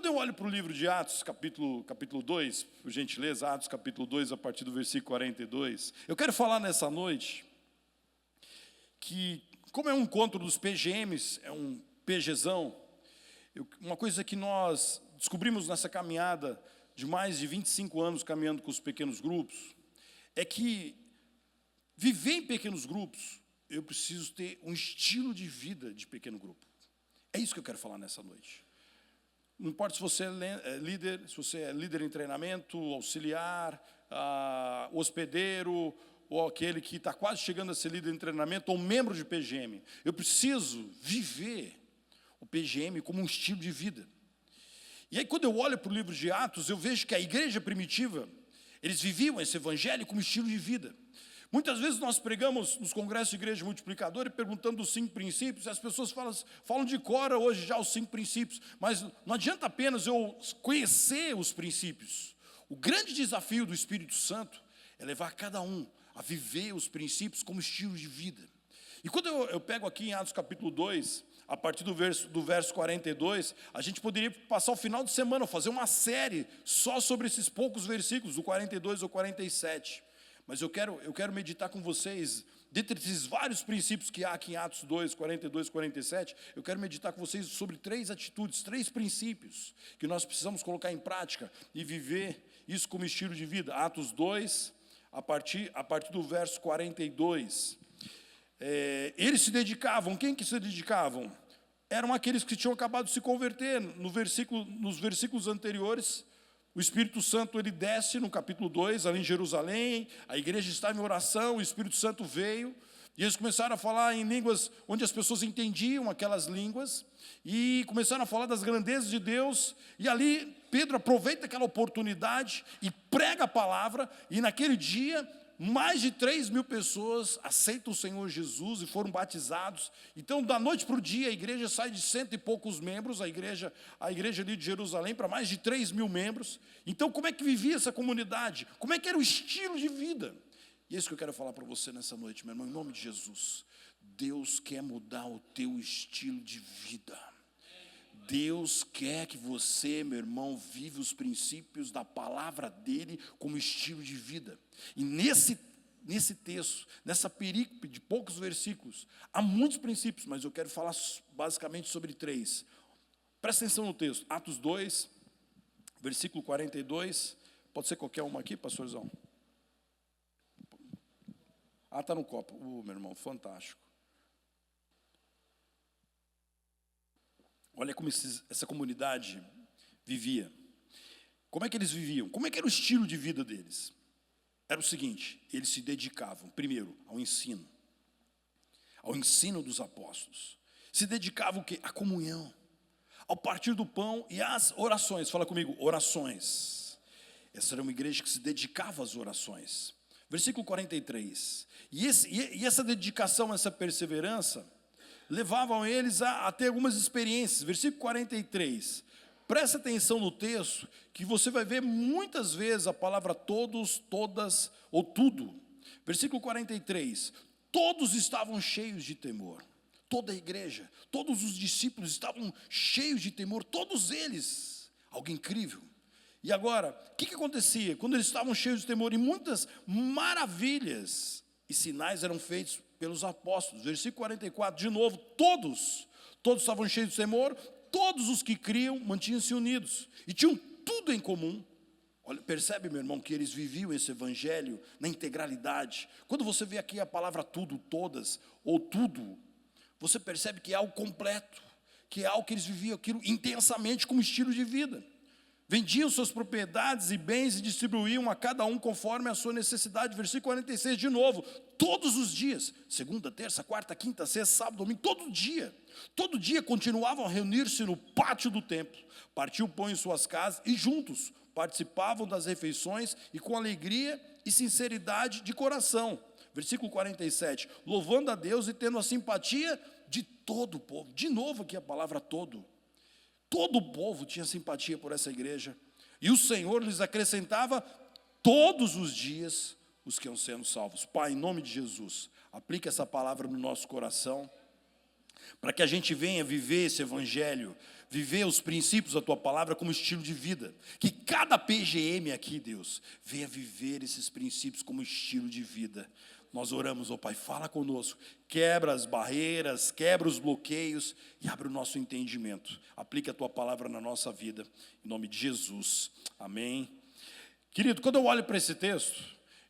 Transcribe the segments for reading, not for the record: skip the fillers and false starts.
eu olho para o livro de Atos, capítulo 2, por gentileza, Atos capítulo 2, a partir do versículo 42, eu quero falar nessa noite que, como é um encontro dos PGMs, é um PGzão, uma coisa que nós descobrimos nessa caminhada de mais de 25 anos caminhando com os pequenos grupos, é que viver em pequenos grupos, eu preciso ter um estilo de vida de pequeno grupo. É isso que eu quero falar nessa noite. Não importa se você é líder, se você é líder em treinamento, auxiliar, hospedeiro, ou aquele que está quase chegando a ser líder em treinamento, ou membro de PGM. Eu preciso viver o PGM como um estilo de vida. E aí, quando eu olho para o livro de Atos, eu vejo que a igreja primitiva, eles viviam esse evangelho como estilo de vida. Muitas vezes nós pregamos nos congressos de igreja multiplicadora e perguntando os 5 princípios, e as pessoas falam de cor hoje já os 5 princípios, mas não adianta apenas eu conhecer os princípios. O grande desafio do Espírito Santo é levar cada um a viver os princípios como estilo de vida. E quando eu pego aqui em Atos capítulo 2, a partir do verso 42, a gente poderia passar o final de semana, fazer uma série só sobre esses poucos versículos, do 42 ao 47. Mas eu quero meditar com vocês, dentre esses vários princípios que há aqui em Atos 2, 42, 47, eu quero meditar com vocês sobre 3 atitudes, 3 princípios, que nós precisamos colocar em prática e viver isso como estilo de vida. Atos 2, a partir do verso 42. Eles se dedicavam, quem que se dedicavam? Eram aqueles que tinham acabado de se converter. Nos versículos anteriores, o Espírito Santo ele desce no capítulo 2, ali em Jerusalém, a igreja estava em oração, o Espírito Santo veio, e eles começaram a falar em línguas onde as pessoas entendiam aquelas línguas, e começaram a falar das grandezas de Deus, e ali Pedro aproveita aquela oportunidade e prega a palavra, e naquele dia mais de 3.000 pessoas aceitam o Senhor Jesus e foram batizados. Então, da noite para o dia, a igreja sai de 100 e poucos membros, a igreja ali de Jerusalém, para mais de 3.000 membros. Então, como é que vivia essa comunidade? Como é que era o estilo de vida? E é isso que eu quero falar para você nessa noite, meu irmão, em nome de Jesus. Deus quer mudar o teu estilo de vida. Deus quer que você, meu irmão, vive os princípios da palavra dele como estilo de vida. E nesse texto, nessa perícope de poucos versículos, há muitos princípios, mas eu quero falar basicamente sobre 3. Presta atenção no texto, Atos 2, versículo 42, pode ser qualquer uma aqui, pastorzão? Está no copo, meu irmão, fantástico. Olha como essa comunidade vivia. Como é que eles viviam? Como é que era o estilo de vida deles? Era o seguinte, eles se dedicavam, primeiro, ao ensino dos apóstolos. Se dedicavam o quê? À comunhão, ao partir do pão e às orações. Fala comigo, orações. Essa era uma igreja que se dedicava às orações. Versículo 43. E essa dedicação, essa perseverança, levavam eles a ter algumas experiências. Versículo 43. Presta atenção no texto, que você vai ver muitas vezes a palavra todos, todas ou tudo. Versículo 43. Todos estavam cheios de temor. Toda a igreja, todos os discípulos estavam cheios de temor, todos eles. Algo incrível. E agora, o que acontecia? Quando eles estavam cheios de temor, e muitas maravilhas e sinais eram feitos pelos apóstolos. Versículo 44, de novo, todos estavam cheios de temor, todos os que criam mantinham-se unidos, e tinham tudo em comum. Olha, percebe, meu irmão, que eles viviam esse evangelho na integralidade. Quando você vê aqui a palavra tudo, todas, ou tudo, você percebe que é algo completo, que é algo que eles viviam aquilo intensamente como estilo de vida. Vendiam suas propriedades e bens e distribuíam a cada um conforme a sua necessidade. Versículo 46, de novo, todos os dias, segunda, terça, quarta, quinta, sexta, sábado, domingo, todo dia continuavam a reunir-se no pátio do templo, partiam o pão em suas casas e juntos participavam das refeições e com alegria e sinceridade de coração. Versículo 47, louvando a Deus e tendo a simpatia de todo o povo. De novo aqui a palavra todo. Todo o povo tinha simpatia por essa igreja. E o Senhor lhes acrescentava todos os dias os que iam sendo salvos. Pai, em nome de Jesus, aplica essa palavra no nosso coração. para que a gente venha viver esse evangelho, viver os princípios da tua palavra como estilo de vida. Que cada PGM aqui, Deus, venha viver esses princípios como estilo de vida. Nós oramos, ó Pai, fala conosco, quebra as barreiras, quebra os bloqueios e abre o nosso entendimento. Aplica a tua palavra na nossa vida, em nome de Jesus. Amém. Querido, quando eu olho para esse texto,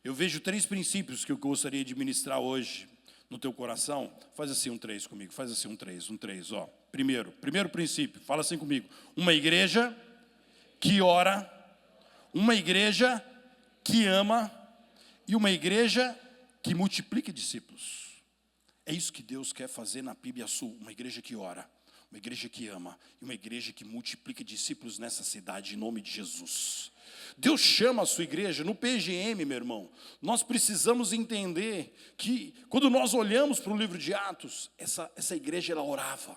eu vejo 3 princípios que eu gostaria de ministrar hoje no teu coração. Faz assim um 3 comigo, faz assim um 3, ó. Primeiro princípio, fala assim comigo. Uma igreja que ora, uma igreja que ama e uma igreja que multiplica discípulos. É isso que Deus quer fazer na PIB Sul, uma igreja que ora, uma igreja que ama e uma igreja que multiplica discípulos nessa cidade, em nome de Jesus. Deus chama a sua igreja, no PGM, meu irmão, nós precisamos entender que, quando nós olhamos para o livro de Atos, essa igreja, ela orava,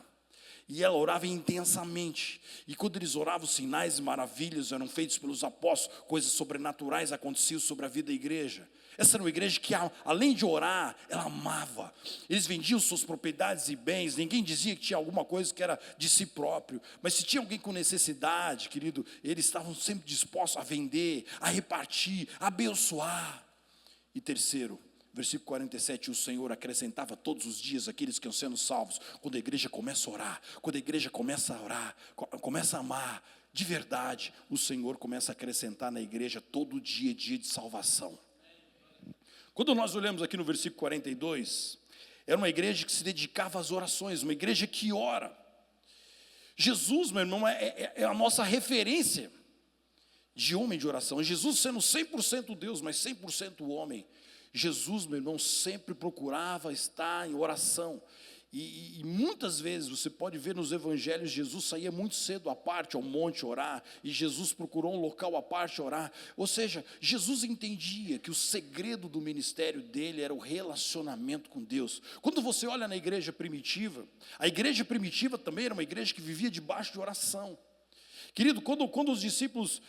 e ela orava intensamente, e quando eles oravam, sinais e maravilhas eram feitos pelos apóstolos, coisas sobrenaturais aconteciam sobre a vida da igreja. Essa era uma igreja que, além de orar, ela amava. Eles vendiam suas propriedades e bens. Ninguém dizia que tinha alguma coisa que era de si próprio. Mas se tinha alguém com necessidade, querido, eles estavam sempre dispostos a vender, a repartir, a abençoar. E terceiro, versículo 47, o Senhor acrescentava todos os dias aqueles que iam sendo salvos. Quando a igreja começa a orar, quando a igreja começa a orar, começa a amar, de verdade, o Senhor começa a acrescentar na igreja todo dia de salvação. Quando nós olhamos aqui no versículo 42, era uma igreja que se dedicava às orações, uma igreja que ora. Jesus, meu irmão, é a nossa referência de homem de oração. Jesus sendo 100% Deus, mas 100% homem. Jesus, meu irmão, sempre procurava estar em oração. E muitas vezes, você pode ver nos evangelhos, Jesus saía muito cedo à parte, ao monte orar, e Jesus procurou um local à parte orar. Ou seja, Jesus entendia que o segredo do ministério dele era o relacionamento com Deus. Quando você olha na igreja primitiva, a igreja primitiva também era uma igreja que vivia debaixo de oração. Querido, quando os discípulos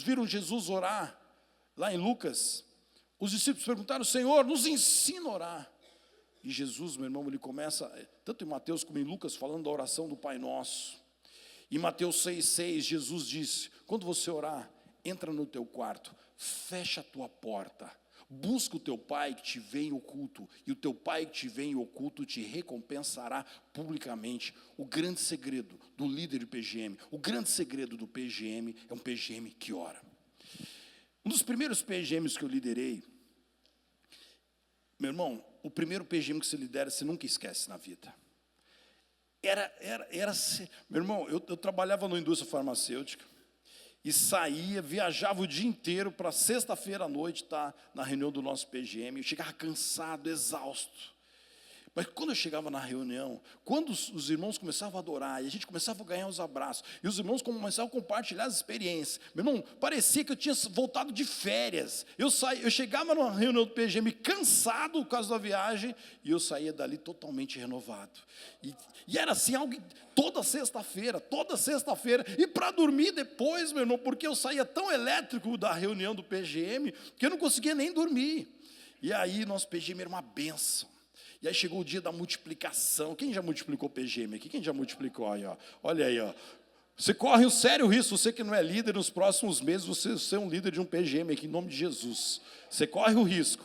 viram Jesus orar, lá em Lucas, os discípulos perguntaram: Senhor, nos ensina a orar. E Jesus, meu irmão, ele começa, tanto em Mateus como em Lucas, falando da oração do Pai Nosso. Em Mateus 6,6, Jesus disse: quando você orar, entra no teu quarto, fecha a tua porta, busca o teu Pai que te vê em oculto, e o teu Pai que te vê em oculto te recompensará publicamente. O grande segredo do líder de PGM, o grande segredo do PGM é um PGM que ora. Um dos primeiros PGMs que eu liderei, meu irmão, o primeiro PGM que você lidera, você nunca esquece na vida. Meu irmão, eu trabalhava na indústria farmacêutica e saía, viajava o dia inteiro para sexta-feira à noite estar na reunião do nosso PGM. Eu chegava cansado, exausto. Mas quando eu chegava na reunião, quando os irmãos começavam a adorar, e a gente começava a ganhar os abraços, e os irmãos começavam a compartilhar as experiências, meu irmão, parecia que eu tinha voltado de férias. Eu chegava na reunião do PGM cansado por causa da viagem, e eu saía dali totalmente renovado. E era assim, algo toda sexta-feira, e para dormir depois, meu irmão, porque eu saía tão elétrico da reunião do PGM, que eu não conseguia nem dormir. E aí, nosso PGM era uma bênção. E aí chegou o dia da multiplicação. Quem já multiplicou PGM aqui? Quem já multiplicou aí, ó? Olha aí, ó. Você corre um sério risco, você que não é líder, nos próximos meses você ser um líder de um PGM aqui, em nome de Jesus. Você corre o risco.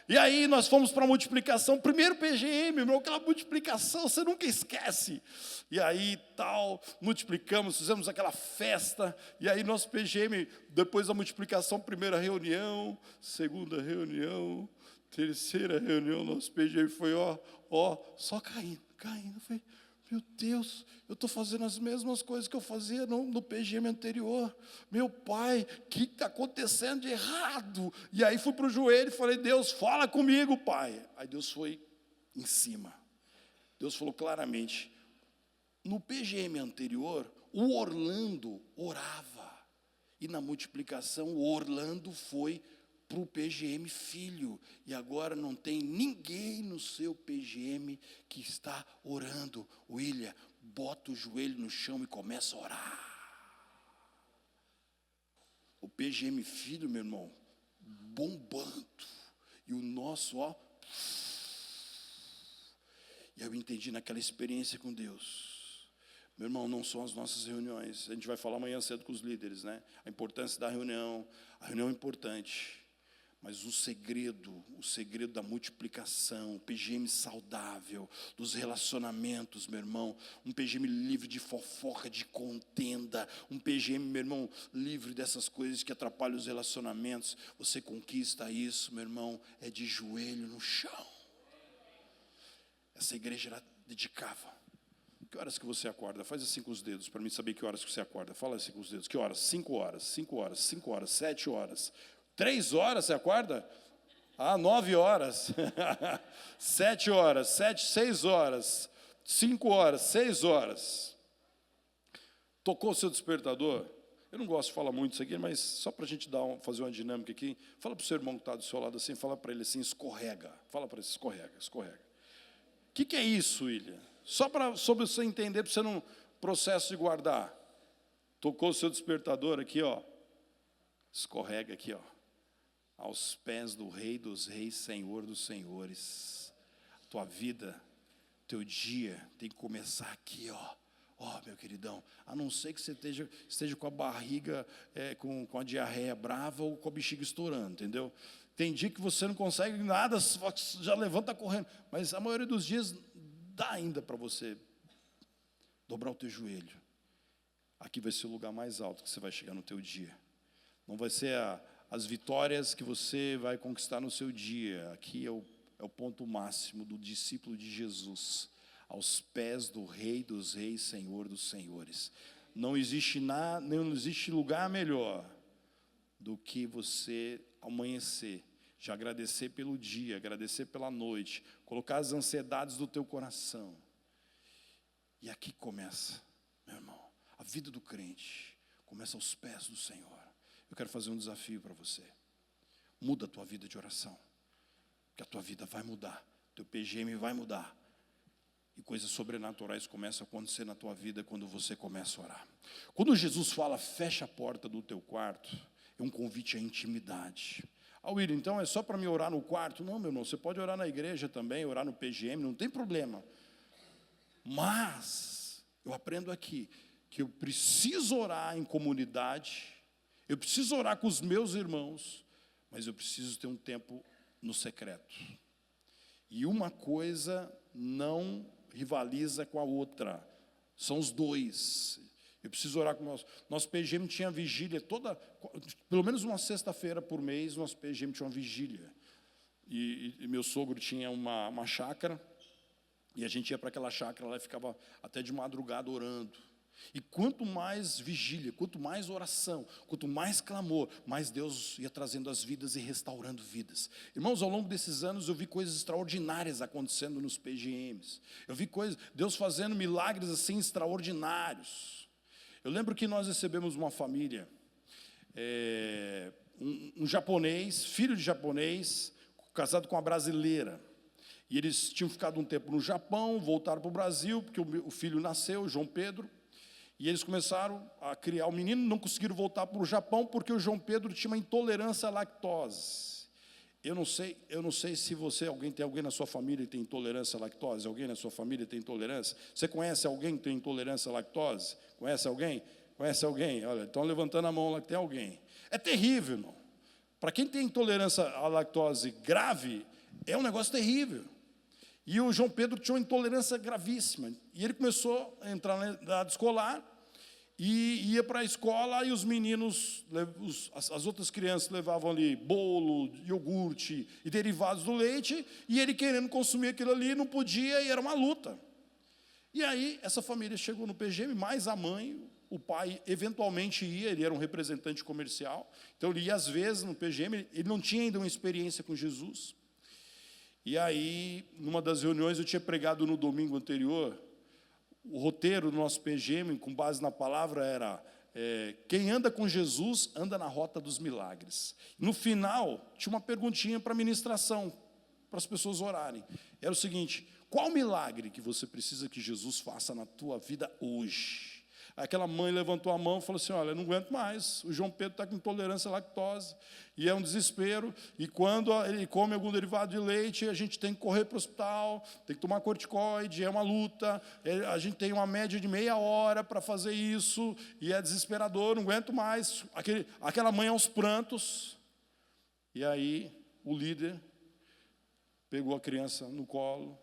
E aí nós fomos para a multiplicação, primeiro PGM, irmão, aquela multiplicação, você nunca esquece. E aí tal, multiplicamos, fizemos aquela festa, e aí nosso PGM, depois da multiplicação, primeira reunião, segunda reunião, terceira reunião, nosso PGM foi só caindo. Eu falei, meu Deus, eu estou fazendo as mesmas coisas que eu fazia no PGM anterior. Meu Pai, o que está acontecendo de errado? E aí fui para o joelho e falei: Deus, fala comigo, Pai. Aí Deus foi em cima. Deus falou claramente. No PGM anterior, o Orlando orava. E na multiplicação, o Orlando foi para o PGM filho, e agora não tem ninguém no seu PGM que está orando. William, bota o joelho no chão e começa a orar. O PGM filho, meu irmão, bombando, e o nosso, E eu entendi naquela experiência com Deus. Meu irmão, não são as nossas reuniões. A gente vai falar amanhã cedo com os líderes, né? A importância da reunião. A reunião é importante. Mas o segredo da multiplicação, o PGM saudável, dos relacionamentos, meu irmão, um PGM livre de fofoca, de contenda, um PGM, meu irmão, livre dessas coisas que atrapalham os relacionamentos, você conquista isso, meu irmão, é de joelho no chão. Essa igreja era dedicava. Que horas que você acorda? Faz assim com os dedos, para mim saber que horas que você acorda. Fala assim com os dedos. Que horas? 5 horas, 5 horas, 5 horas, 7 horas. 3 horas você acorda? 9 horas. 7 horas, 6 horas, 5 horas, 6 horas. Tocou o seu despertador? Eu não gosto de falar muito isso aqui, mas só para a gente fazer uma dinâmica aqui. Fala para o seu irmão que está do seu lado assim, fala para ele assim, escorrega. Fala para ele, escorrega, escorrega. O que é isso, William? Só para você entender, para você não processo de guardar. Tocou o seu despertador aqui, ó. Escorrega aqui, ó. Aos pés do Rei dos Reis, Senhor dos Senhores. Tua vida, teu dia tem que começar aqui, ó. Ó, meu queridão, a não ser que você esteja com a barriga, com a diarreia brava ou com a bexiga estourando, entendeu? Tem dia que você não consegue nada, já levanta correndo. Mas a maioria dos dias dá ainda para você dobrar o teu joelho. Aqui vai ser o lugar mais alto que você vai chegar no teu dia. Não vai ser as vitórias que você vai conquistar no seu dia. Aqui é o ponto máximo do discípulo de Jesus, aos pés do Rei dos Reis, Senhor dos Senhores. Não existe lugar melhor do que você amanhecer, já agradecer pelo dia, agradecer pela noite, colocar as ansiedades do teu coração. E aqui começa, meu irmão, a vida do crente começa aos pés do Senhor. Eu quero fazer um desafio para você. Muda a tua vida de oração, que a tua vida vai mudar, teu PGM vai mudar. E coisas sobrenaturais começam a acontecer na tua vida quando você começa a orar. Quando Jesus fala, fecha a porta do teu quarto, é um convite à intimidade. William, então é só para me orar no quarto? Não, meu irmão, você pode orar na igreja também, orar no PGM, não tem problema. Mas, eu aprendo aqui, que eu preciso orar em comunidade, eu preciso orar com os meus irmãos, mas eu preciso ter um tempo no secreto. E uma coisa não rivaliza com a outra, são os dois. Eu preciso orar com nosso PGM tinha vigília pelo menos uma sexta-feira por mês, nosso PGM tinha uma vigília. E meu sogro tinha uma chácara, e a gente ia para aquela chácara lá e ficava até de madrugada orando. E quanto mais vigília, quanto mais oração, quanto mais clamor, mais Deus ia trazendo as vidas e restaurando vidas. Irmãos, ao longo desses anos eu vi coisas extraordinárias acontecendo nos PGMs. Eu vi Deus fazendo milagres assim extraordinários. Eu lembro que nós recebemos uma família, um japonês, filho de japonês, casado com uma brasileira. E eles tinham ficado um tempo no Japão, voltaram para o Brasil, porque o filho nasceu, João Pedro. E eles começaram a criar o menino, não conseguiram voltar para o Japão, porque o João Pedro tinha uma intolerância à lactose. Eu não sei se tem alguém na sua família que tem intolerância à lactose. Alguém na sua família tem intolerância? Você conhece alguém que tem intolerância à lactose? Conhece alguém? Conhece alguém? Olha, estão levantando a mão lá que tem alguém. É terrível, irmão. Para quem tem intolerância à lactose grave, é um negócio terrível. E o João Pedro tinha uma intolerância gravíssima. E ele começou a entrar na idade escolar e ia para a escola, e os meninos, as outras crianças levavam ali bolo, iogurte e derivados do leite, e ele querendo consumir aquilo ali, não podia, e era uma luta. E aí, essa família chegou no PGM, mais a mãe, o pai eventualmente ia, ele era um representante comercial, então ele ia às vezes no PGM, ele não tinha ainda uma experiência com Jesus. E aí, numa das reuniões, eu tinha pregado no domingo anterior, o roteiro do nosso PGM, com base na palavra, era quem anda com Jesus, anda na rota dos milagres. No final, tinha uma perguntinha para a ministração, para as pessoas orarem. Era o seguinte: qual milagre que você precisa que Jesus faça na tua vida hoje? Aquela mãe levantou a mão e falou assim, olha, eu não aguento mais, o João Pedro está com intolerância à lactose, e é um desespero, e quando ele come algum derivado de leite, a gente tem que correr para o hospital, tem que tomar corticoide, é uma luta, a gente tem uma média de meia hora para fazer isso, e é desesperador, não aguento mais. Aquela mãe aos prantos, e aí o líder pegou a criança no colo.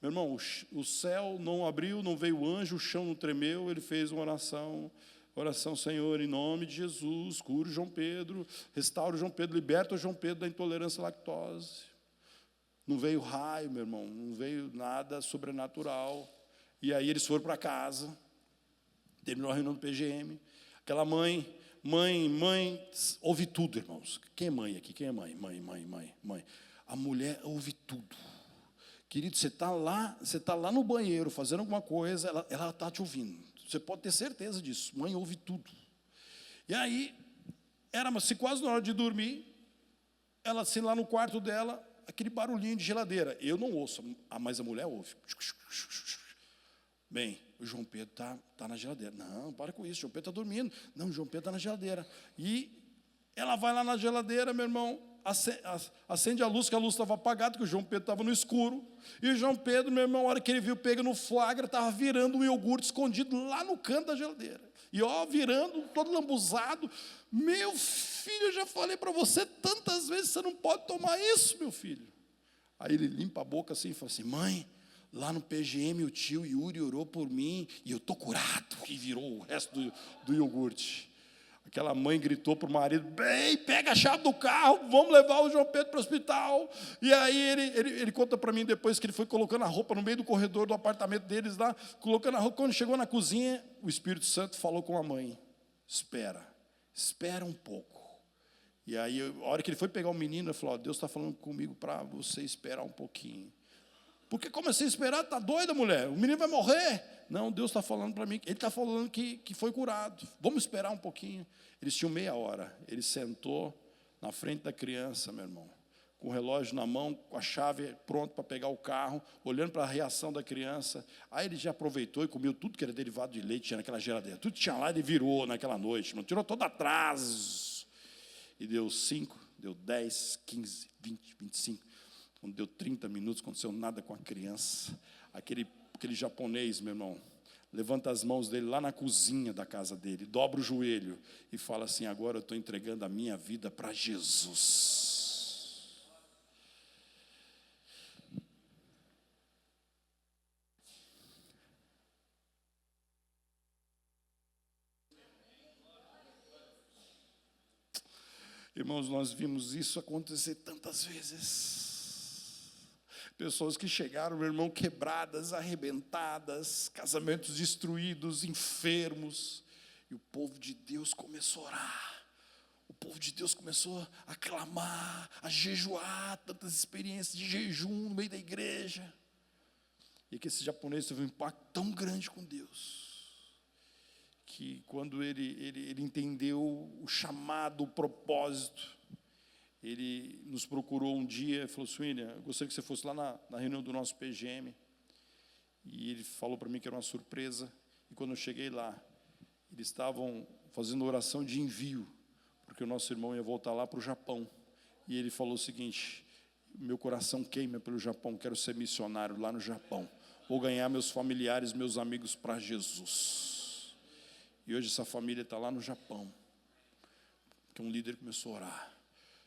Meu irmão, o céu não abriu, não veio o anjo, o chão não tremeu, ele fez uma oração, Senhor, em nome de Jesus, cura o João Pedro, restaura o João Pedro, liberta o João Pedro da intolerância à lactose. Não veio raio, meu irmão, não veio nada sobrenatural. E aí eles foram para casa, terminou a reunião do PGM, aquela mãe, ouve tudo, irmãos. Quem é mãe aqui? Quem é mãe? Mãe. A mulher ouve tudo. Querido, você está lá no banheiro fazendo alguma coisa, ela está te ouvindo. Você pode ter certeza disso. Mãe ouve tudo. E aí, era-se quase na hora de dormir, ela assim lá no quarto dela, aquele barulhinho de geladeira. Eu não ouço, mas a mulher ouve. Bem, o João Pedro está na geladeira. Não, para com isso, o João Pedro está dormindo. Não, o João Pedro está na geladeira. E ela vai lá na geladeira, meu irmão, acende a luz, que a luz estava apagada, que o João Pedro estava no escuro. E o João Pedro, meu irmão, a hora que ele viu, pega no flagra, estava virando um iogurte escondido lá no canto da geladeira. E virando, todo lambuzado. Meu filho, eu já falei para você tantas vezes, você não pode tomar isso, meu filho. Aí ele limpa a boca assim e fala assim, mãe, lá no PGM o tio Yuri orou por mim e eu estou curado. E virou o resto do iogurte. Aquela mãe gritou para o marido, bem, pega a chave do carro, vamos levar o João Pedro para o hospital. E aí ele conta para mim depois que ele foi colocando a roupa no meio do corredor do apartamento deles lá, colocando a roupa. Quando chegou na cozinha, o Espírito Santo falou com a mãe, espera um pouco. E aí, a hora que ele foi pegar o menino, ele falou, Deus está falando comigo para você esperar um pouquinho. Porque comecei a esperar, está doida, mulher? O menino vai morrer. Não, Deus está falando para mim, ele está falando que foi curado. Vamos esperar um pouquinho. Eles tinham meia hora. Ele sentou na frente da criança, meu irmão, com o relógio na mão, com a chave pronto para pegar o carro, olhando para a reação da criança. Aí ele já aproveitou e comeu tudo que era derivado de leite, tinha naquela geladeira. Tudo tinha lá, ele virou naquela noite, não tirou todo atrás. E deu 5, deu 10, 15, 20, 25. Quando deu 30 minutos, não aconteceu nada com a criança. Aquele japonês, meu irmão, levanta as mãos dele lá na cozinha da casa dele, dobra o joelho e fala assim, agora eu estou entregando a minha vida para Jesus. Irmãos, nós vimos isso acontecer tantas vezes. Pessoas que chegaram, meu irmão, quebradas, arrebentadas, casamentos destruídos, enfermos. E o povo de Deus começou a orar. O povo de Deus começou a clamar, a jejuar, tantas experiências de jejum no meio da igreja. E que esse japonês teve um impacto tão grande com Deus, que quando ele entendeu o chamado, o propósito, ele nos procurou um dia e falou assim, William, eu gostaria que você fosse lá na reunião do nosso PGM. E ele falou para mim que era uma surpresa. E quando eu cheguei lá, eles estavam fazendo oração de envio, porque o nosso irmão ia voltar lá para o Japão. E ele falou o seguinte, meu coração queima pelo Japão, quero ser missionário lá no Japão. Vou ganhar meus familiares, meus amigos para Jesus. E hoje essa família está lá no Japão, porque um líder começou a orar.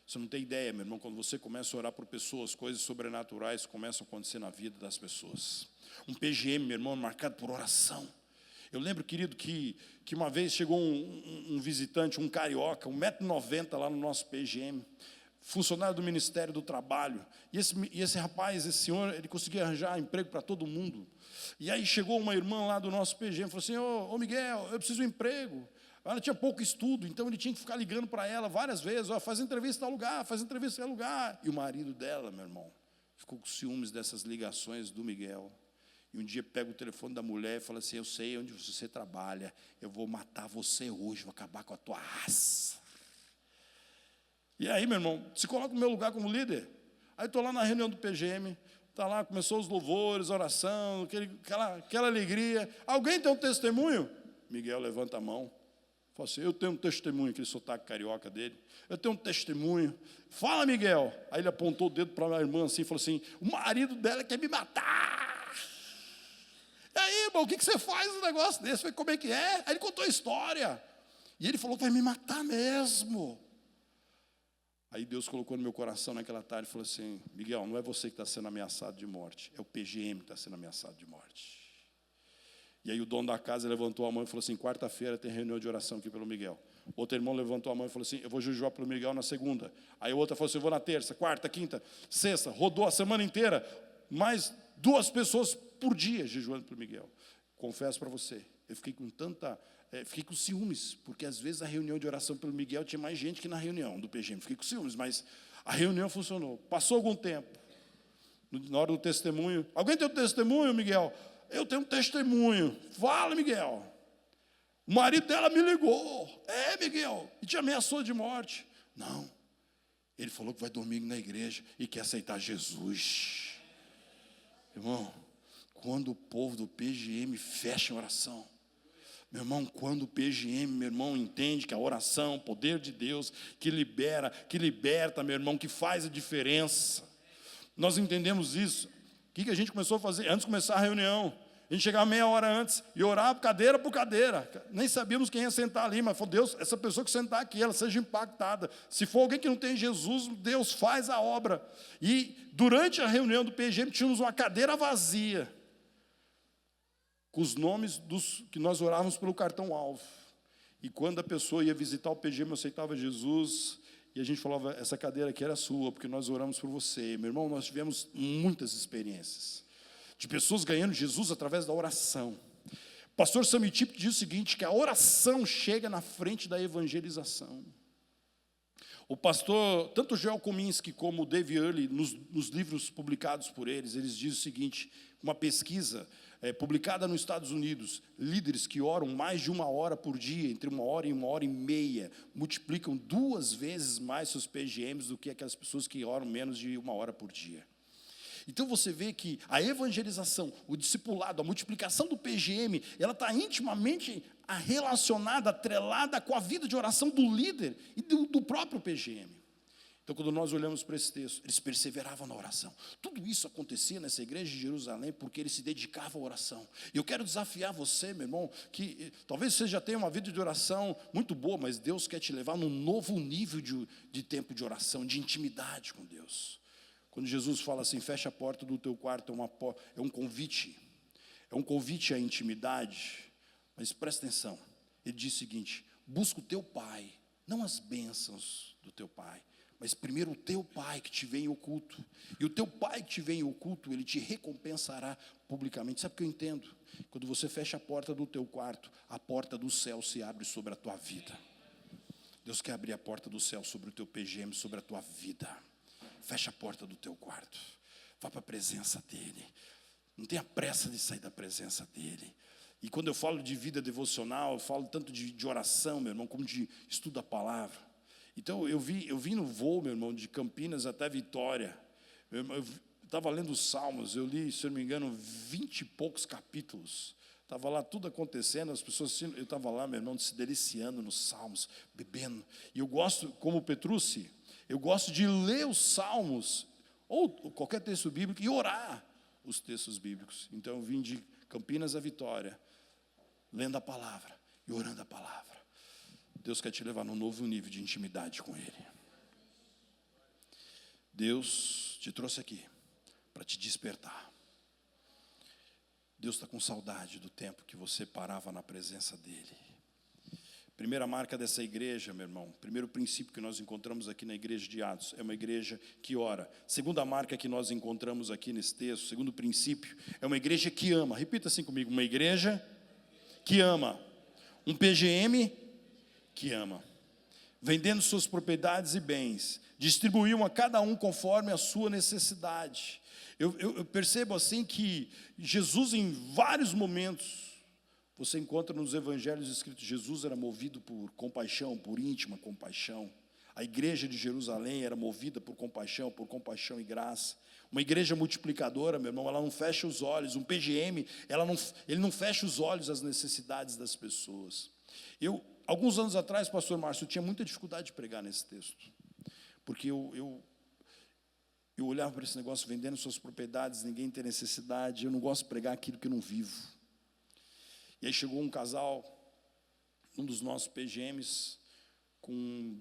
Você não tem ideia, meu irmão, quando você começa a orar por pessoas, coisas sobrenaturais começam a acontecer na vida das pessoas. Um PGM, meu irmão, marcado por oração. Eu lembro, querido, que uma vez chegou um visitante, um carioca, 1,90 m lá no nosso PGM, funcionário do Ministério do Trabalho. E esse rapaz, esse senhor, ele conseguia arranjar emprego para todo mundo. E aí chegou uma irmã lá do nosso PGM e falou assim, ô Miguel, eu preciso de um emprego. Ela tinha pouco estudo, então ele tinha que ficar ligando para ela várias vezes, faz entrevista em tal lugar, faz entrevista em tal lugar. E o marido dela, meu irmão, ficou com ciúmes dessas ligações do Miguel. E um dia pega o telefone da mulher e fala assim, eu sei onde você trabalha, eu vou matar você hoje, vou acabar com a tua raça. E aí, meu irmão, se coloca no meu lugar como líder. Aí estou lá na reunião do PGM, está lá, começou os louvores, oração, aquela alegria. Alguém tem um testemunho? Miguel levanta a mão. Fala assim, eu tenho um testemunho, aquele sotaque carioca dele. Eu tenho um testemunho. Fala, Miguel. Aí ele apontou o dedo para a minha irmã assim e falou assim, o marido dela quer me matar. E aí, irmão, o que você faz um negócio desse? Eu falei, como é que é? Aí ele contou a história. E ele falou que vai me matar mesmo. Aí Deus colocou no meu coração naquela tarde e falou assim, Miguel, não é você que está sendo ameaçado de morte, é o PGM que está sendo ameaçado de morte. E aí o dono da casa levantou a mão e falou assim, quarta-feira tem reunião de oração aqui pelo Miguel. Outro irmão levantou a mão e falou assim, eu vou jejuar pelo Miguel na segunda. Aí o outro falou assim, eu vou na terça, quarta, quinta, sexta. Rodou a semana inteira, mais 2 pessoas por dia jejuando pelo Miguel. Confesso para você, eu fiquei com fiquei com ciúmes, porque às vezes a reunião de oração pelo Miguel tinha mais gente que na reunião do PGM. Fiquei com ciúmes, mas a reunião funcionou. Passou algum tempo, na hora do testemunho. Alguém tem um testemunho, Miguel? Eu tenho um testemunho. Fala, Miguel. O marido dela me ligou. É, Miguel. E te ameaçou de morte. Não. Ele falou que vai domingo na igreja e quer aceitar Jesus. Irmão, quando o povo do PGM fecha a oração, meu irmão, quando o PGM, meu irmão, entende que a oração, o poder de Deus, que libera, que liberta, meu irmão, que faz a diferença. Nós entendemos isso. O que a gente começou a fazer? Antes de começar a reunião, a gente chegava meia hora antes e orava cadeira por cadeira. Nem sabíamos quem ia sentar ali, mas falou, Deus, essa pessoa que sentar aqui, ela seja impactada. Se for alguém que não tem Jesus, Deus faz a obra. E durante a reunião do PGM, tínhamos uma cadeira vazia, com os nomes dos que nós orávamos pelo cartão-alvo. E quando a pessoa ia visitar o PGM, aceitava Jesus, e a gente falava, essa cadeira aqui era sua, porque nós oramos por você. Meu irmão, nós tivemos muitas experiências de pessoas ganhando Jesus através da oração. O pastor Samitip diz o seguinte, que a oração chega na frente da evangelização. O pastor, tanto Joel Kominski como o Dave Earley, nos livros publicados por eles dizem o seguinte, uma pesquisa publicada nos Estados Unidos, líderes que oram mais de 1 hora por dia, entre 1 hora e 1h30, multiplicam 2 vezes mais seus PGMs do que aquelas pessoas que oram menos de 1 hora por dia. Então você vê que a evangelização, o discipulado, a multiplicação do PGM, ela está intimamente relacionada, atrelada com a vida de oração do líder e do próprio PGM. Então, quando nós olhamos para esse texto, eles perseveravam na oração. Tudo isso acontecia nessa igreja de Jerusalém porque eles se dedicavam à oração. E eu quero desafiar você, meu irmão, que talvez você já tenha uma vida de oração muito boa, mas Deus quer te levar num novo nível de tempo de oração, de intimidade com Deus. Quando Jesus fala assim, fecha a porta do teu quarto, é um convite. É um convite à intimidade. Mas presta atenção, ele diz o seguinte, busca o teu Pai, não as bênçãos do teu Pai, mas primeiro o teu Pai que te vê em oculto. E o teu Pai que te vê em oculto, ele te recompensará publicamente. Sabe o que eu entendo? Quando você fecha a porta do teu quarto, a porta do céu se abre sobre a tua vida. Deus quer abrir a porta do céu sobre o teu PGM, sobre a tua vida. Fecha a porta do teu quarto. Vá para a presença dEle. Não tenha pressa de sair da presença dEle. E quando eu falo de vida devocional, eu falo tanto de oração, meu irmão, como de estudo da palavra. Então, eu vim no voo, meu irmão, de Campinas até Vitória. Eu estava lendo os Salmos, eu li, se eu não me engano, 20 e poucos capítulos. Estava lá tudo acontecendo, as pessoas, eu estava lá, meu irmão, se deliciando nos Salmos, bebendo. E eu gosto, como Petrucci, eu gosto de ler os Salmos, ou qualquer texto bíblico, e orar os textos bíblicos. Então, eu vim de Campinas a Vitória, lendo a palavra e orando a palavra. Deus quer te levar num novo nível de intimidade com Ele. Deus te trouxe aqui para te despertar. Deus está com saudade do tempo que você parava na presença dEle. Primeira marca dessa igreja, meu irmão, primeiro princípio que nós encontramos aqui na igreja de Atos, é uma igreja que ora. Segunda marca que nós encontramos aqui nesse texto, segundo princípio, é uma igreja que ama. Repita assim comigo, uma igreja que ama. Um PGM que ama. Vendendo suas propriedades e bens, distribuíam a cada um conforme a sua necessidade. Eu percebo assim que Jesus em vários momentos, você encontra nos evangelhos escritos, Jesus era movido por compaixão, por íntima compaixão. A igreja de Jerusalém era movida por compaixão e graça. Uma igreja multiplicadora, meu irmão, ela não fecha os olhos. Um PGM, ele não fecha os olhos às necessidades das pessoas. Alguns anos atrás, pastor Márcio, eu tinha muita dificuldade de pregar nesse texto. Porque eu olhava para esse negócio, vendendo suas propriedades, ninguém tem necessidade. Eu não gosto de pregar aquilo que eu não vivo. E aí chegou um casal, um dos nossos PGMs, com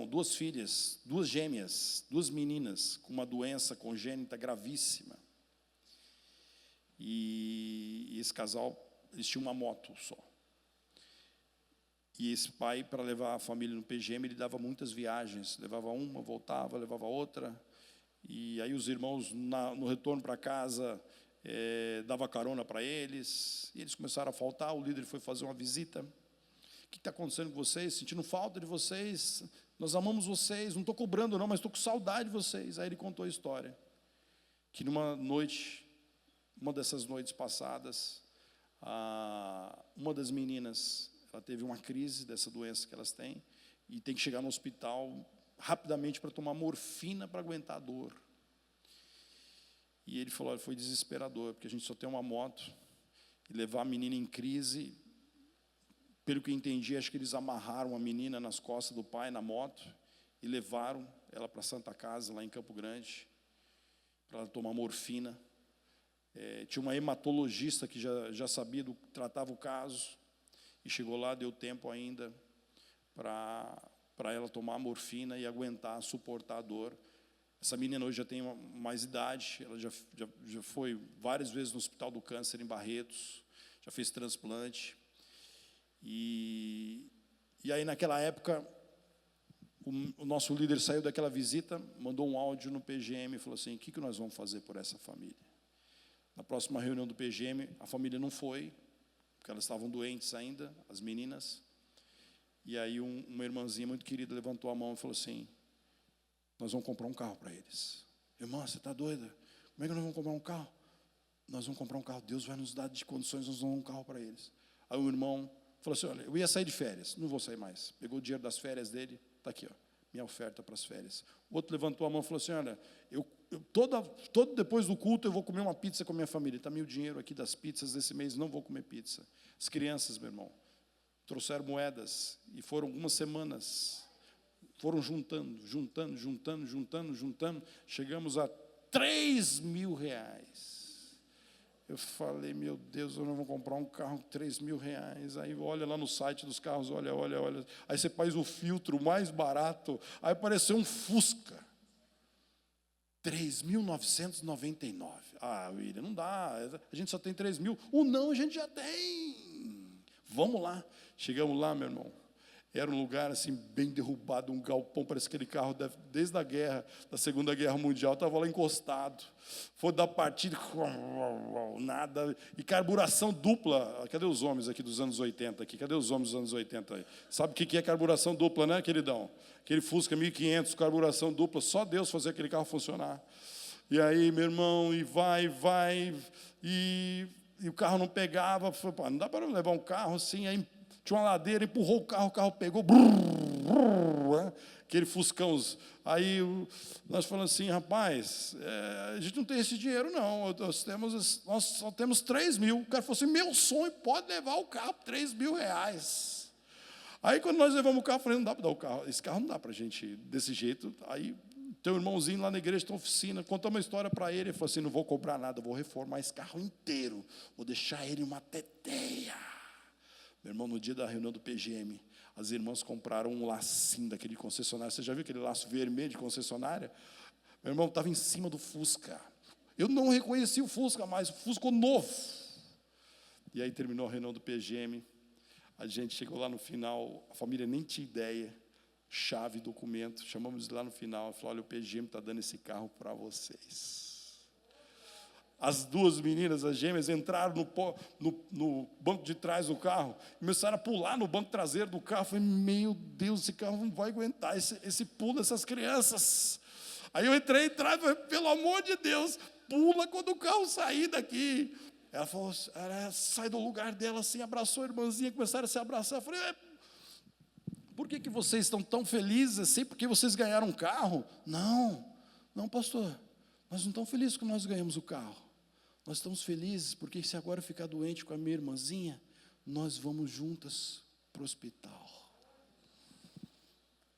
duas filhas, duas gêmeas, duas meninas, com uma doença congênita gravíssima. E esse casal, eles tinham uma moto só. E esse pai, para levar a família no PGM, ele dava muitas viagens. Levava uma, voltava, levava outra. E aí os irmãos, no retorno para casa, dava carona para eles. E eles começaram a faltar, o líder foi fazer uma visita. O que está acontecendo com vocês? Sentindo falta de vocês. Nós amamos vocês, não estou cobrando não, mas estou com saudade de vocês. Aí ele contou a história. Que numa noite, uma dessas noites passadas, uma das meninas, ela teve uma crise dessa doença que elas têm, e tem que chegar no hospital rapidamente para tomar morfina para aguentar a dor. E ele falou, olha, foi desesperador, porque a gente só tem uma moto, e levar a menina em crise, pelo que eu entendi, acho que eles amarraram a menina nas costas do pai na moto, e levaram ela para a Santa Casa, lá em Campo Grande, para ela tomar morfina. Tinha uma hematologista que já sabia, tratava o caso, e chegou lá, deu tempo ainda para ela tomar morfina e aguentar, suportar a dor. Essa menina hoje já tem mais idade, ela já foi várias vezes no Hospital do Câncer em Barretos, já fez transplante. E aí, naquela época, o nosso líder saiu daquela visita, mandou um áudio no PGM e falou assim, o que nós vamos fazer por essa família? Na próxima reunião do PGM, a família não foi, porque elas estavam doentes ainda, as meninas. E aí uma irmãzinha muito querida levantou a mão e falou assim, nós vamos comprar um carro para eles. Irmã, você está doida? Como é que nós vamos comprar um carro? Nós vamos comprar um carro, Deus vai nos dar de condições, nós vamos dar um carro para eles. Aí o irmão falou assim, olha, eu ia sair de férias, não vou sair mais. Pegou o dinheiro das férias dele, está aqui, ó, minha oferta para as férias. O outro levantou a mão e falou assim, olha, todo depois do culto eu vou comer uma pizza com a minha família. Está meu dinheiro aqui das pizzas desse mês, não vou comer pizza. As crianças, meu irmão, trouxeram moedas e foram algumas semanas, foram juntando. Chegamos a R$3.000. Eu falei, meu Deus, eu não vou comprar um carro com R$3.000. Aí olha lá no site dos carros, olha. Aí você faz o filtro mais barato, aí apareceu um Fusca. 3.999. Ah, William, não dá, a gente só tem 3.000. O não a gente já tem. Vamos lá. Chegamos lá, meu irmão. Era um lugar assim, bem derrubado, um galpão, parece aquele carro desde a guerra, da Segunda Guerra Mundial, estava lá encostado. Foi dar partida, nada. E carburação dupla. Cadê os homens aqui dos anos 80? Cadê os homens dos anos 80 aí? Sabe o que é carburação dupla, né, queridão? Aquele Fusca 1500, carburação dupla, só Deus fazer aquele carro funcionar. E aí, meu irmão, e vai, e o carro não pegava. Falei, pô, não dá para levar um carro assim, aí tinha uma ladeira, empurrou o carro pegou, aquele Fuscão. Aí nós falamos assim, rapaz, a gente não tem esse dinheiro não, nós só temos 3.000. O cara falou assim, meu sonho, pode levar o carro por R$3.000. Aí quando nós levamos o carro, eu falei, não dá para dar o carro, esse carro não dá para a gente desse jeito. Aí tem um irmãozinho lá na igreja, tem uma oficina, contou uma história para ele falou assim, não vou cobrar nada, vou reformar esse carro inteiro, vou deixar ele uma teteia. Meu irmão, no dia da reunião do PGM, as irmãs compraram um lacinho daquele concessionário. Você já viu aquele laço vermelho de concessionária? Meu irmão estava em cima do Fusca. Eu não reconheci o Fusca mais, o Fusca novo. E aí terminou a reunião do PGM. A gente chegou lá no final, a família nem tinha ideia. Chave, documento, chamamos lá no final. Falou, olha, o PGM está dando esse carro para vocês. As duas meninas, as gêmeas, entraram no banco de trás do carro, começaram a pular no banco traseiro do carro. Eu falei, meu Deus, esse carro não vai aguentar esse pulo dessas crianças. Aí eu entrei atrás, falei, pelo amor de Deus, pula quando o carro sair daqui. Ela falou, ela sai do lugar dela assim, abraçou a irmãzinha, começaram a se abraçar. Eu falei, por que vocês estão tão felizes assim? Porque vocês ganharam um carro? Não, pastor, nós não estamos felizes porque nós ganhamos o carro. Nós estamos felizes porque se agora eu ficar doente com a minha irmãzinha, nós vamos juntas para o hospital.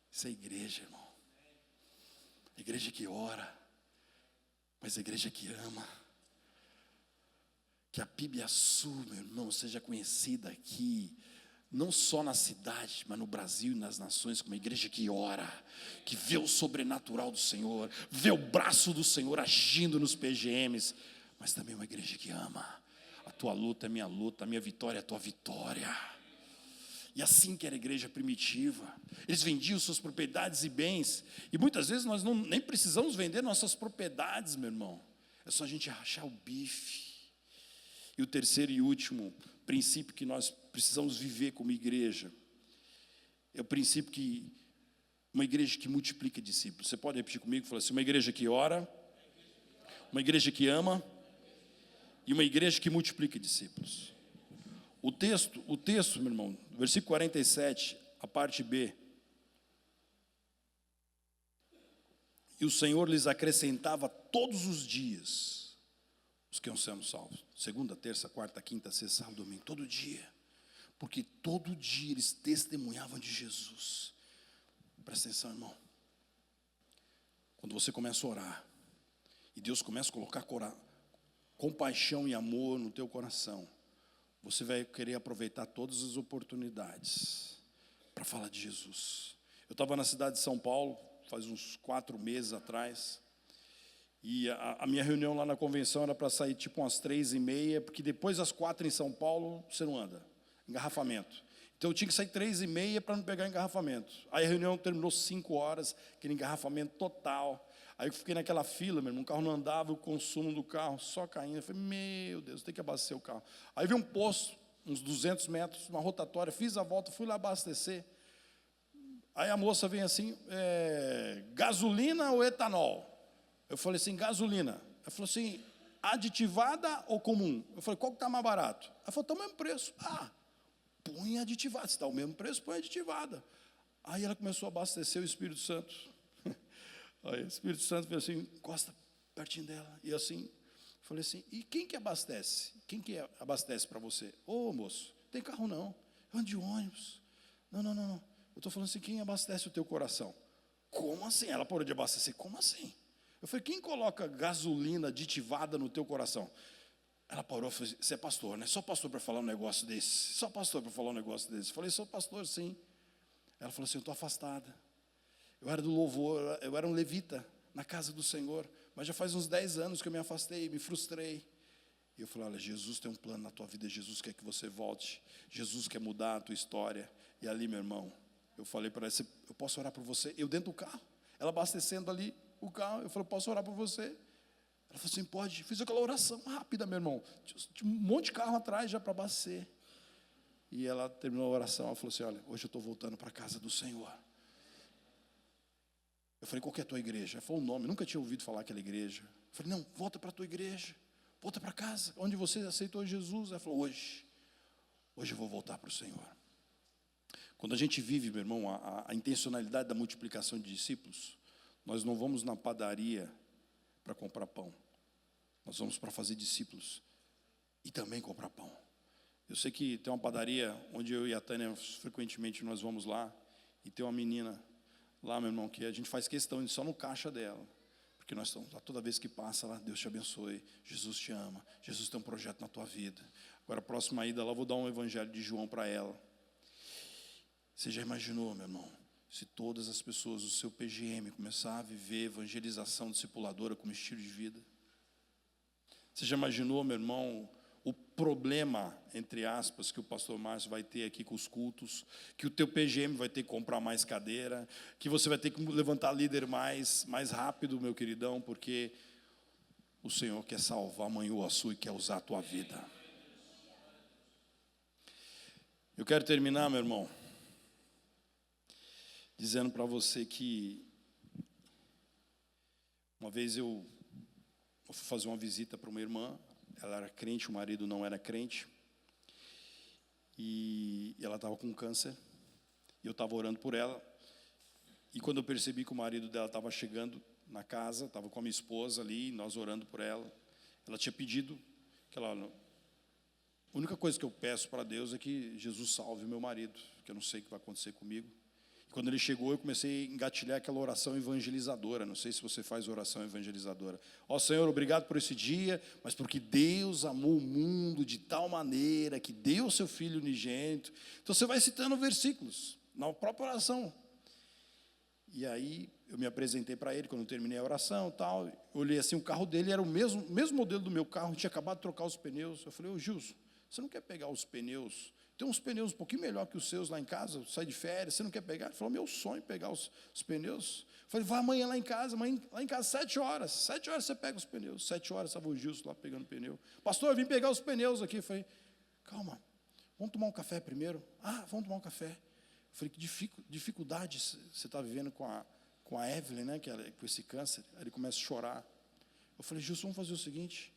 Isso é igreja, irmão. Igreja que ora, mas a igreja que ama. Que a Pibiaçu, meu irmão, seja conhecida aqui, não só na cidade, mas no Brasil e nas nações, como uma igreja que ora, que vê o sobrenatural do Senhor, vê o braço do Senhor agindo nos PGMs, mas também uma igreja que ama. A tua luta é minha luta, a minha vitória é a tua vitória. E assim que era a igreja primitiva, eles vendiam suas propriedades e bens, e muitas vezes nós nem precisamos vender nossas propriedades, meu irmão, é só a gente rachar o bife. E o terceiro e último princípio que nós precisamos viver como igreja é o princípio que uma igreja que multiplica discípulos. Você pode repetir comigo? Fala assim: uma igreja que ora, uma igreja que ama e uma igreja que multiplica discípulos. O texto, meu irmão, versículo 47, a parte B. E o Senhor lhes acrescentava todos os dias os que iam sendo salvos. Segunda, terça, quarta, quinta, sexta, sábado, domingo, todo dia. Porque todo dia eles testemunhavam de Jesus. Presta atenção, irmão. Quando você começa a orar, e Deus começa a colocar compaixão e amor no teu coração, você vai querer aproveitar todas as oportunidades para falar de Jesus. Eu estava na cidade de São Paulo, faz uns 4 meses atrás, e a minha reunião lá na convenção era para sair tipo umas 3h30, porque depois das 4 em São Paulo, você não anda, engarrafamento. Então eu tinha que sair 3h30 para não pegar engarrafamento. Aí a reunião terminou 5 horas, aquele engarrafamento total. Aí eu fiquei naquela fila, meu irmão, o carro não andava, o consumo do carro só caindo. Eu falei, meu Deus, tem que abastecer o carro. Aí vi um posto, uns 200 metros, uma rotatória, fiz a volta, fui lá abastecer. Aí a moça vem assim, gasolina ou etanol? Eu falei assim, gasolina. Ela falou assim, aditivada ou comum? Eu falei, qual que está mais barato? Ela falou, está o mesmo preço. Põe aditivada. Se está o mesmo preço, põe aditivada. Aí ela começou a abastecer o Espírito Santo. Aí o Espírito Santo veio assim, encosta pertinho dela. E assim, falei assim, e quem que abastece? Quem que abastece para você? Ô, moço, tem carro não. Eu ando de ônibus. Não. Eu estou falando assim, quem abastece o teu coração? Como assim? Ela parou de abastecer. Como assim? Eu falei, quem coloca gasolina aditivada no teu coração? Ela parou e falou assim, você é pastor, né? Só pastor para falar um negócio desse. Só pastor para falar um negócio desse. Eu falei, sou pastor, sim. Ela falou assim, eu estou afastada. Eu era do louvor, eu era um levita na casa do Senhor. Mas já faz uns 10 anos que eu me afastei, me frustrei. E eu falei, olha, Jesus tem um plano na tua vida. Jesus quer que você volte. Jesus quer mudar a tua história. E ali, meu irmão, eu falei para ela, eu posso orar por você? Eu dentro do carro, ela abastecendo ali o carro. Eu falei, posso orar por você? Ela falou assim, pode. Fiz aquela oração rápida, meu irmão. Tinha um monte de carro atrás já para abastecer. E ela terminou a oração. Ela falou assim, olha, hoje eu estou voltando para a casa do Senhor. Eu falei, qual que é a tua igreja? Ela falou o nome, nunca tinha ouvido falar aquela igreja. Eu falei, não, volta para a tua igreja. Volta para casa, onde você aceitou Jesus. Ela falou, hoje eu vou voltar para o Senhor. Quando a gente vive, meu irmão, a intencionalidade da multiplicação de discípulos, nós não vamos na padaria para comprar pão. Nós vamos para fazer discípulos e também comprar pão. Eu sei que tem uma padaria onde eu e a Tânia frequentemente nós vamos lá, e tem uma menina lá, meu irmão, que a gente faz questão de ir só no caixa dela, porque nós estamos lá toda vez que passa lá, Deus te abençoe, Jesus te ama, Jesus tem um projeto na tua vida. Agora, a próxima ida lá, eu vou dar um evangelho de João para ela. Você já imaginou, meu irmão, se todas as pessoas do seu PGM começar a viver evangelização discipuladora como estilo de vida? Você já imaginou, meu irmão, o problema, entre aspas, que o pastor Márcio vai ter aqui com os cultos, que o teu PGM vai ter que comprar mais cadeira, que você vai ter que levantar líder mais rápido, meu queridão, porque o Senhor quer salvar a mãe ou a sua e quer usar a tua vida. Eu quero terminar, meu irmão, dizendo para você que uma vez eu fui fazer uma visita para uma irmã. Ela era crente, o marido não era crente. E ela estava com câncer. E eu estava orando por ela. E quando eu percebi que o marido dela estava chegando na casa, estava com a minha esposa ali, nós orando por ela, ela tinha pedido que ela... A única coisa que eu peço para Deus é que Jesus salve o meu marido, que eu não sei o que vai acontecer comigo. E quando ele chegou, eu comecei a engatilhar aquela oração evangelizadora. Não sei se você faz oração evangelizadora. Ó Senhor, obrigado por esse dia, mas porque Deus amou o mundo de tal maneira que deu o seu Filho unigênito. Então você vai citando versículos na própria oração. E aí eu me apresentei para ele, quando eu terminei a oração e tal. Eu olhei assim, o carro dele era o mesmo modelo do meu carro, tinha acabado de trocar os pneus. Eu falei, ô Gilson, você não quer pegar os pneus? Tem uns pneus um pouquinho melhor que os seus lá em casa, sai de férias, você não quer pegar? Ele falou, meu sonho é pegar os pneus. Eu falei, vai amanhã lá em casa, lá em casa, 7 horas você pega os pneus. 7 horas estava o Gilson lá pegando pneu. Pastor, eu vim pegar os pneus aqui. Eu falei, calma, vamos tomar um café primeiro? Ah, vamos tomar um café. Eu falei, que dificuldade você está vivendo com a Evelyn, né, com esse câncer. Aí ele começa a chorar. Eu falei, Gilson, vamos fazer o seguinte,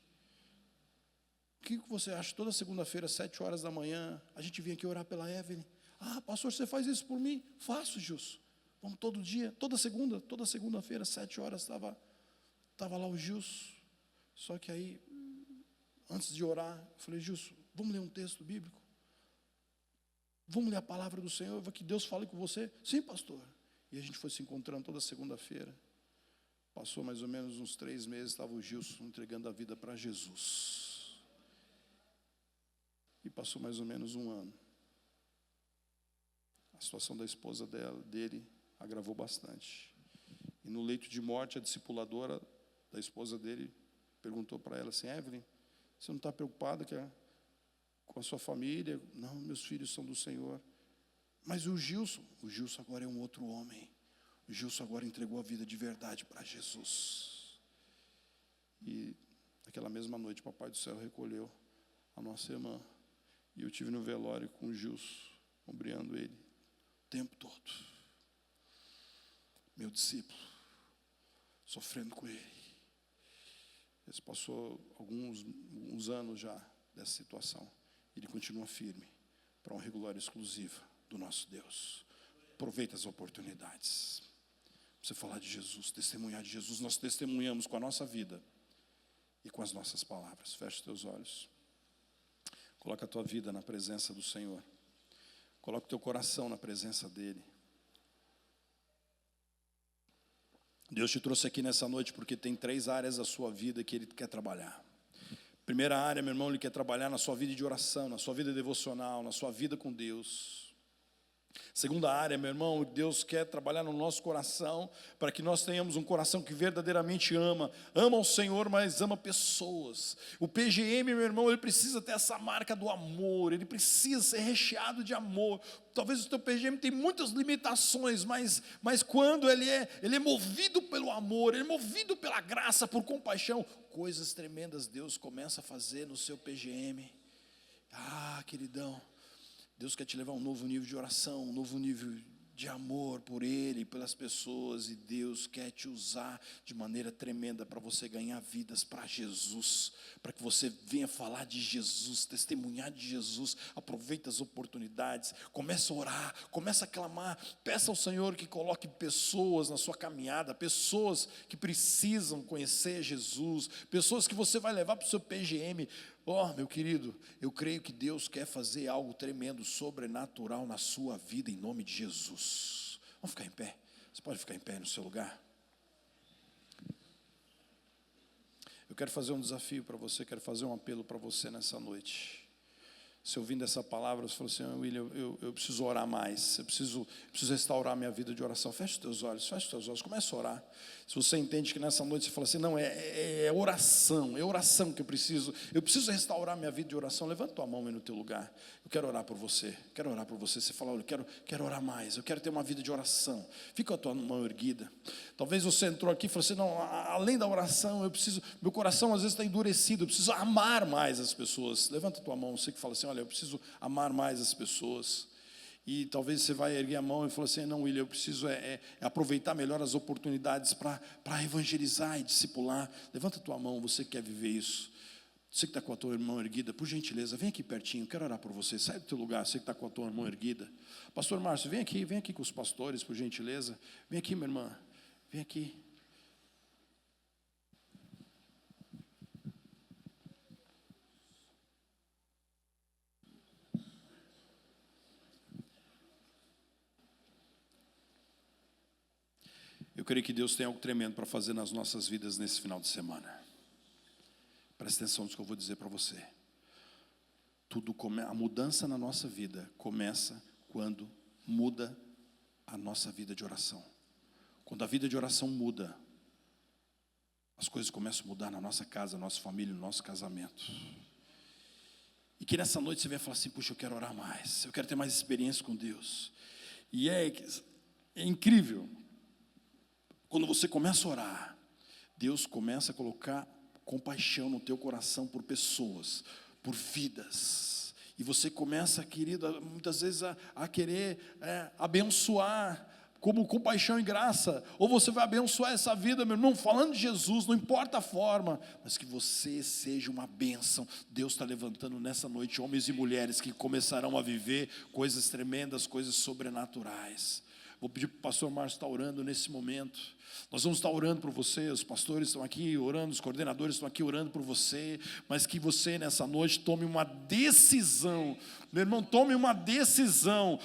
o que você acha? Toda segunda-feira, 7 horas da manhã, a gente vinha aqui orar pela Evelyn. Ah, pastor, você faz isso por mim? Faço, Gilson. Vamos todo dia, toda segunda-feira, 7 horas, estava lá o Gilson. Só que aí, antes de orar, eu falei, Gilson, vamos ler um texto bíblico? Vamos ler a palavra do Senhor, que Deus fale com você? Sim, pastor. E a gente foi se encontrando toda segunda-feira. Passou mais ou menos uns 3 meses, estava o Gilson entregando a vida para Jesus. E passou mais ou menos 1 ano. A situação da esposa dele agravou bastante. E no leito de morte, a discipuladora da esposa dele perguntou para ela assim, Evelyn, você não está preocupada com a sua família? Não, meus filhos são do Senhor. Mas o Gilson agora é um outro homem. O Gilson agora entregou a vida de verdade para Jesus. E naquela mesma noite, o Papai do Céu recolheu a nossa irmã. E eu estive no velório com o Gilson, ombreando ele o tempo todo. Meu discípulo, sofrendo com ele. Ele passou alguns anos já dessa situação. Ele continua firme para uma glória exclusiva do nosso Deus. Aproveita as oportunidades. Você falar de Jesus, testemunhar de Jesus. Nós testemunhamos com a nossa vida e com as nossas palavras. Feche os teus olhos. Coloca a tua vida na presença do Senhor. Coloca o teu coração na presença dEle. Deus te trouxe aqui nessa noite porque tem 3 áreas da sua vida que Ele quer trabalhar. Primeira área, meu irmão, Ele quer trabalhar na sua vida de oração, na sua vida devocional, na sua vida com Deus. Segunda área, meu irmão, Deus quer trabalhar no nosso coração, para que nós tenhamos um coração que verdadeiramente ama o Senhor, mas ama pessoas. O PGM, meu irmão, ele precisa ter essa marca do amor, ele precisa ser recheado de amor. Talvez o teu PGM tenha muitas limitações, mas quando ele é movido pelo amor, ele é movido pela graça, por compaixão, coisas tremendas Deus começa a fazer no seu PGM. Ah, queridão, Deus quer te levar a um novo nível de oração, um novo nível de amor por Ele, pelas pessoas, e Deus quer te usar de maneira tremenda para você ganhar vidas para Jesus, para que você venha falar de Jesus, testemunhar de Jesus. Aproveita as oportunidades, começa a orar, começa a clamar, peça ao Senhor que coloque pessoas na sua caminhada, pessoas que precisam conhecer Jesus, pessoas que você vai levar para o seu PGM. Oh, meu querido, eu creio que Deus quer fazer algo tremendo, sobrenatural na sua vida, em nome de Jesus. Vamos ficar em pé? Você pode ficar em pé no seu lugar? Eu quero fazer um desafio para você, quero fazer um apelo para você nessa noite. Se ouvindo essa palavra, você falou assim, William, eu preciso orar mais, eu preciso restaurar minha vida de oração. Feche os teus olhos, comece a orar. Se você entende que nessa noite você fala assim, não, é oração que eu preciso restaurar minha vida de oração, levanta tua mão aí no teu lugar. Eu quero orar por você, Você fala, olha, eu quero orar mais, eu quero ter uma vida de oração. Fica com a tua mão erguida. Talvez você entrou aqui e falou assim, não, além da oração, meu coração às vezes está endurecido, eu preciso amar mais as pessoas. Levanta a tua mão, você que fala assim, olha, eu preciso amar mais as pessoas. E talvez você vai erguer a mão e falar assim, não, William, eu preciso aproveitar melhor as oportunidades para evangelizar e discipular. Levanta a tua mão, você que quer viver isso. Você que está com a tua mão erguida, por gentileza, vem aqui pertinho, quero orar por você. Sai do teu lugar, você que está com a tua mão erguida. Pastor Márcio, vem aqui com os pastores, por gentileza. Vem aqui, minha irmã, vem aqui. Eu creio que Deus tem algo tremendo para fazer nas nossas vidas nesse final de semana. Presta atenção no que eu vou dizer para você. A mudança na nossa vida começa quando muda a nossa vida de oração. Quando a vida de oração muda, as coisas começam a mudar na nossa casa, na nossa família, no nosso casamento. E que nessa noite você venha falar assim: puxa, eu quero orar mais, eu quero ter mais experiência com Deus. E é incrível. Quando você começa a orar, Deus começa a colocar compaixão no teu coração por pessoas, por vidas. E você começa, querida, muitas vezes a querer abençoar, como compaixão e graça. Ou você vai abençoar essa vida, meu irmão, falando de Jesus, não importa a forma, mas que você seja uma bênção. Deus está levantando nessa noite homens e mulheres que começarão a viver coisas tremendas, coisas sobrenaturais. Vou pedir para o pastor Márcio estar orando nesse momento. Nós vamos estar orando por você, os pastores estão aqui orando, os coordenadores estão aqui orando por você, mas que você nessa noite tome uma decisão, meu irmão, tome uma decisão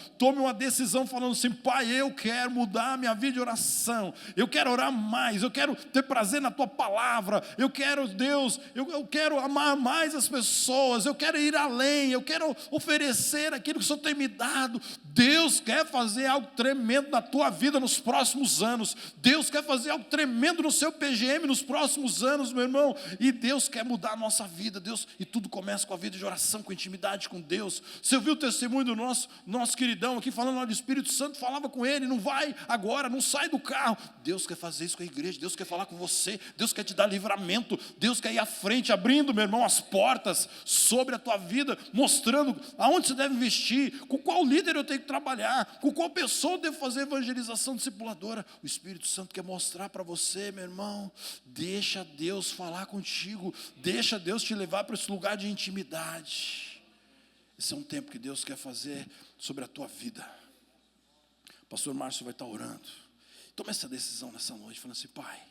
falando assim: pai, eu quero mudar a minha vida de oração, eu quero orar mais, eu quero ter prazer na tua palavra, eu quero, Deus, eu quero amar mais as pessoas, eu quero ir além, eu quero oferecer aquilo que o Senhor tem me dado. Deus quer fazer algo tremendo na tua vida nos próximos anos. Deus quer fazer algo tremendo no seu PGM nos próximos anos, meu irmão. E Deus quer mudar a nossa vida. Deus, e tudo começa com a vida de oração, com intimidade com Deus. Você ouviu o testemunho do nosso queridão aqui falando lá do Espírito Santo, falava com ele: não vai agora, não sai do carro. Deus quer fazer isso com a igreja, Deus quer falar com você, Deus quer te dar livramento, Deus quer ir à frente, abrindo, meu irmão, as portas sobre a tua vida, mostrando aonde você deve investir, com qual líder eu tenho que trabalhar, com qual pessoa eu devo fazer evangelização discipuladora. O Espírito Santo quer mostrar para você, meu irmão. Deixa Deus falar contigo, deixa Deus te levar para esse lugar de intimidade. Esse é um tempo que Deus quer fazer sobre a tua vida. O pastor Márcio vai estar orando. Toma essa decisão nessa noite, falando assim: pai,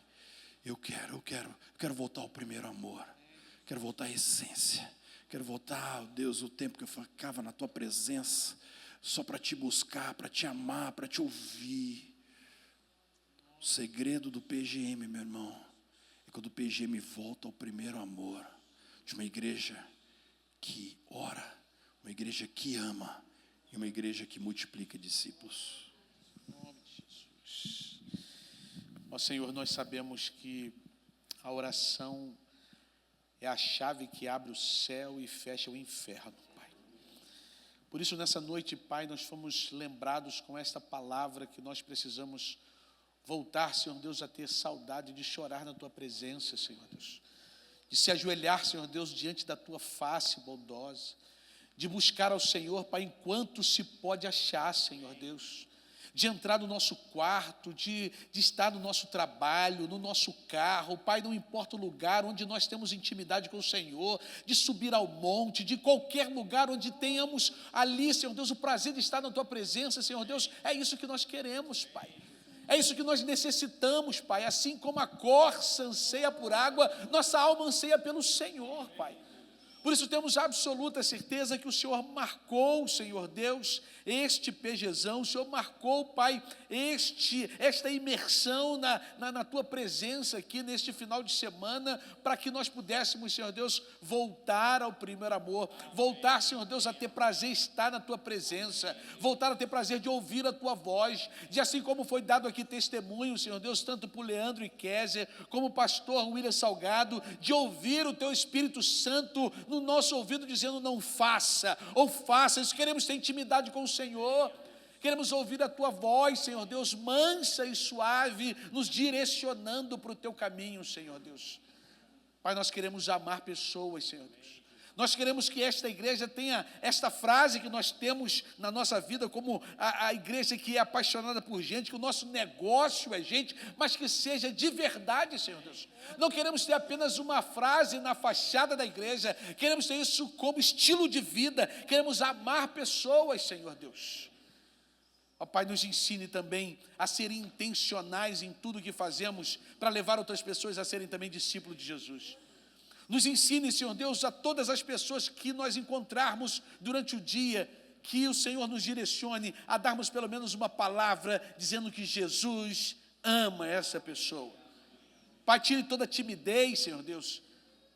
eu quero voltar ao primeiro amor, quero voltar à essência, quero voltar, Deus, o tempo que eu ficava na tua presença, só para te buscar, para te amar, para te ouvir. O segredo do PGM, meu irmão, é quando o PGM volta ao primeiro amor, de uma igreja que ora, uma igreja que ama e uma igreja que multiplica discípulos. Em nome de Jesus. Ó Senhor, nós sabemos que a oração é a chave que abre o céu e fecha o inferno, Pai. Por isso, nessa noite, Pai, nós fomos lembrados com esta palavra que nós precisamos voltar, Senhor Deus, a ter saudade de chorar na Tua presença, Senhor Deus. De se ajoelhar, Senhor Deus, diante da Tua face bondosa. De buscar ao Senhor, Pai, enquanto se pode achar, Senhor Deus. De entrar no nosso quarto, de estar no nosso trabalho, no nosso carro, Pai, não importa o lugar onde nós temos intimidade com o Senhor, de subir ao monte, de qualquer lugar onde tenhamos ali, Senhor Deus, o prazer de estar na Tua presença, Senhor Deus, é isso que nós queremos, Pai. É isso que nós necessitamos, Pai. Assim como a corça anseia por água, nossa alma anseia pelo Senhor, Pai. Por isso temos absoluta certeza que o Senhor marcou, Senhor Deus, este PGzão, o Senhor marcou, Pai, esta imersão na Tua presença aqui neste final de semana, para que nós pudéssemos, Senhor Deus, voltar ao primeiro amor, voltar, Senhor Deus, a ter prazer estar na Tua presença, voltar a ter prazer de ouvir a Tua voz, de assim como foi dado aqui testemunho, Senhor Deus, tanto por Leandro e Kézia, como o pastor William Salgado, de ouvir o Teu Espírito Santo no nosso ouvido dizendo: não faça, ou faça. Nós queremos ter intimidade com o Senhor, queremos ouvir a Tua voz, Senhor Deus, mansa e suave, nos direcionando para o Teu caminho, Senhor Deus. Pai, nós queremos amar pessoas, Senhor Deus. Nós queremos que esta igreja tenha esta frase que nós temos na nossa vida como a igreja que é apaixonada por gente, que o nosso negócio é gente, mas que seja de verdade, Senhor Deus. Não queremos ter apenas uma frase na fachada da igreja, queremos ter isso como estilo de vida, queremos amar pessoas, Senhor Deus. Ó Pai, nos ensine também a ser intencionais em tudo que fazemos, para levar outras pessoas a serem também discípulos de Jesus. Nos ensine, Senhor Deus, a todas as pessoas que nós encontrarmos durante o dia, que o Senhor nos direcione a darmos pelo menos uma palavra, dizendo que Jesus ama essa pessoa. Pai, tire toda a timidez, Senhor Deus.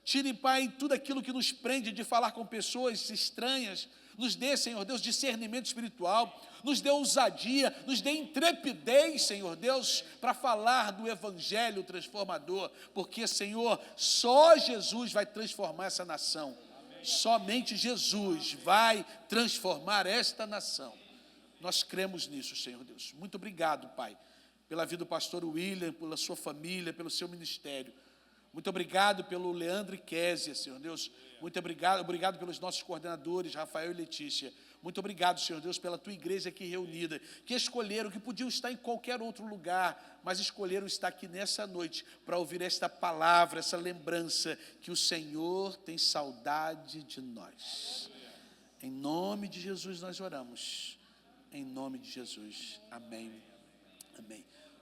Tire, Pai, tudo aquilo que nos prende de falar com pessoas estranhas. Nos dê, Senhor Deus, discernimento espiritual, nos dê ousadia, nos dê intrepidez, Senhor Deus, para falar do Evangelho transformador, porque, Senhor, só Jesus vai transformar essa nação. Amém. Somente Jesus vai transformar esta nação. Nós cremos nisso, Senhor Deus. Muito obrigado, Pai, pela vida do pastor William, pela sua família, pelo seu ministério. Muito obrigado pelo Leandro e Késia, Senhor Deus. Muito obrigado pelos nossos coordenadores, Rafael e Letícia. Muito obrigado, Senhor Deus, pela tua igreja aqui reunida, que escolheram, que podiam estar em qualquer outro lugar, mas escolheram estar aqui nessa noite para ouvir esta palavra, essa lembrança, que o Senhor tem saudade de nós. Em nome de Jesus nós oramos. Em nome de Jesus. Amém. Amém.